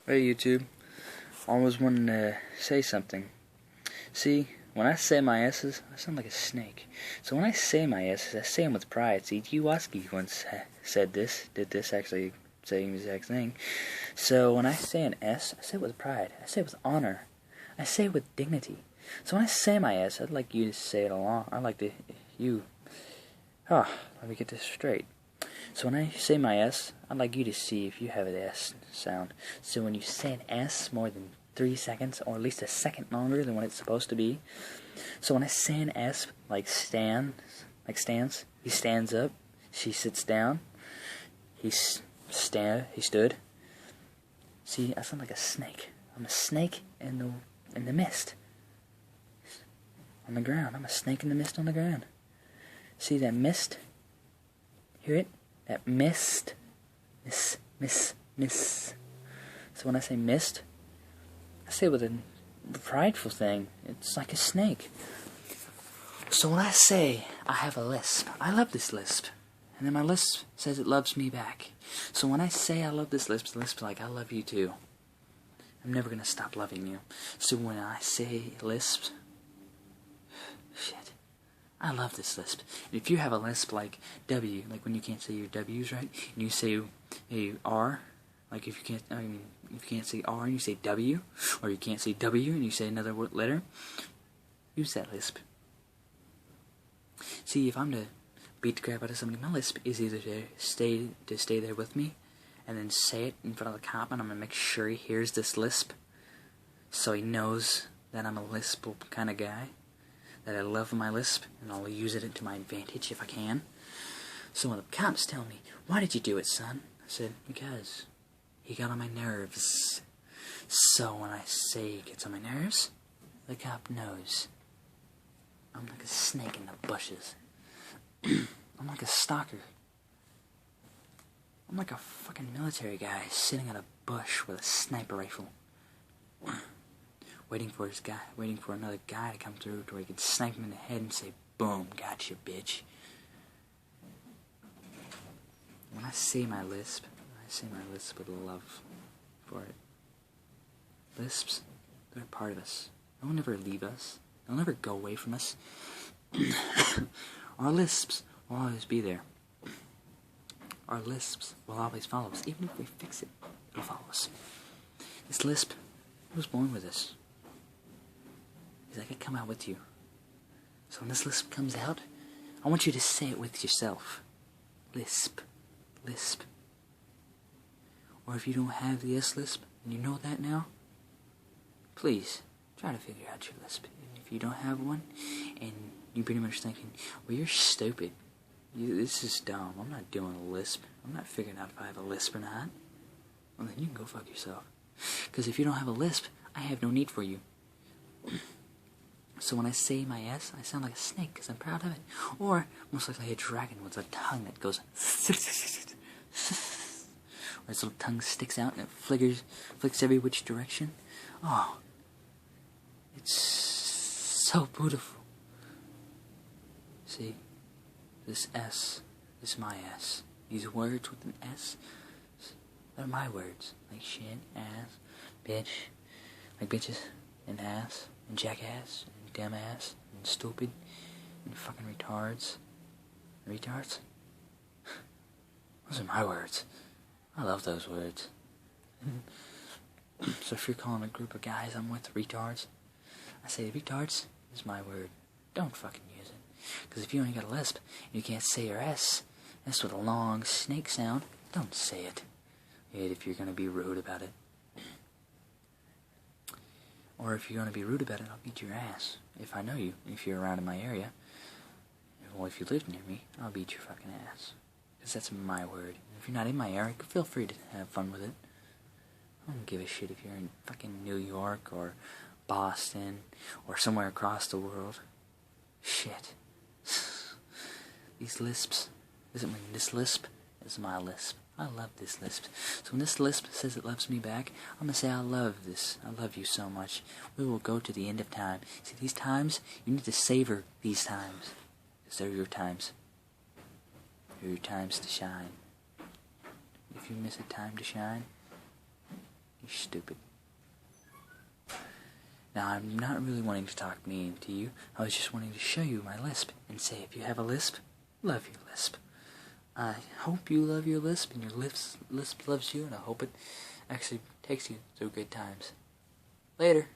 Hey YouTube, I was wanting to say something. See, when I say my S's, I sound like a snake. So when I say my S's, I say them with pride. See, Giwaski once did this, actually saying the exact thing. So when I say an S, I say it with pride. I say it with honor. I say it with dignity. So when I say my S, I'd like you to say it along. I'd like let me get this straight. So when I say my S, I'd like you to see if you have an S sound. So when you say an S more than 3 seconds, or at least a second longer than what it's supposed to be. So when I say an S, like stands, he stands up, she sits down, he stood. See, I sound like a snake. I'm a snake in the mist. On the ground. I'm a snake in the mist on the ground. See that mist? Hear it? That mist. Miss. So when I say mist, I say it with a prideful thing. It's like a snake. So when I say I have a lisp, I love this lisp. And then my lisp says it loves me back. So when I say I love this lisp, the lisp's like, I love you too. I'm never gonna stop loving you. So when I say lisp, shit, I love this lisp. And if you have a lisp like W, like when you can't say your W's right, and you say a R, like if you can't say R and you say W, or you can't say W and you say another letter, use that lisp. See, if I'm to beat the crap out of somebody, my lisp is either to stay there with me, and then say it in front of the cop, and I'm gonna make sure he hears this lisp, so he knows that I'm a lisp kind of guy, that I love my lisp, and I'll use it to my advantage if I can. So when the cops tell me, "Why did you do it, son?" I said, because he got on my nerves. So when I say he gets on my nerves, the cop knows. I'm like a snake in the bushes. I'm like a stalker. I'm like a fucking military guy sitting in a bush with a sniper rifle. Waiting for another guy to come through to where he can snipe him in the head and say, boom, gotcha, bitch. When I say my lisp with love for it. Lisps, they're a part of us. They'll never leave us. They'll never go away from us. Our lisps will always be there. Our lisps will always follow us. Even if we fix it, it'll follow us. This lisp was born with us. He's like, I come out with you. So when this lisp comes out, I want you to say it with yourself. Lisp. Lisp. Or if you don't have the S-lisp, and you know that now, please, try to figure out your lisp. And if you don't have one, and you're pretty much thinking, well, you're stupid. This is dumb. I'm not doing a lisp. I'm not figuring out if I have a lisp or not. Well, then you can go fuck yourself. Because if you don't have a lisp, I have no need for you. So when I say my S, I sound like a snake because I'm proud of it. Or most likely a dragon with a tongue that goes or its little tongue sticks out and it flicks every which direction. Oh, it's so beautiful. See, this S is my S. These words with an S, they're my words. Like shit, ass, bitch, like bitches, and ass, and jackass, and dumbass, and stupid, and fucking retards. Retards? Those are my words. I love those words. So if you're calling a group of guys I'm with retards, I say retards is my word. Don't fucking use it. Because if you ain't got a lisp and you can't say your S with a long snake sound, don't say it. If you're going to be rude about it. Or if you're going to be rude about it, I'll beat your ass. If I know you. If you're around in my area. Well, if you live near me, I'll beat your fucking ass. Because that's my word. If you're not in my area, feel free to have fun with it. I don't give a shit if you're in fucking New York or Boston or somewhere across the world. Shit. These lisps. This lisp is my lisp. I love this lisp. So when this lisp says it loves me back, I'm going to say I love this. I love you so much. We will go to the end of time. See, these times, you need to savor these times. Because they're your times. They're your times to shine. If you miss a time to shine, You're stupid. Now, I'm not really wanting to talk mean to you. I was just wanting to show you my lisp and say, if you have a lisp, love your lisp. I hope you love your lisp and your lisp loves you, and I hope it actually takes you through good times. Later.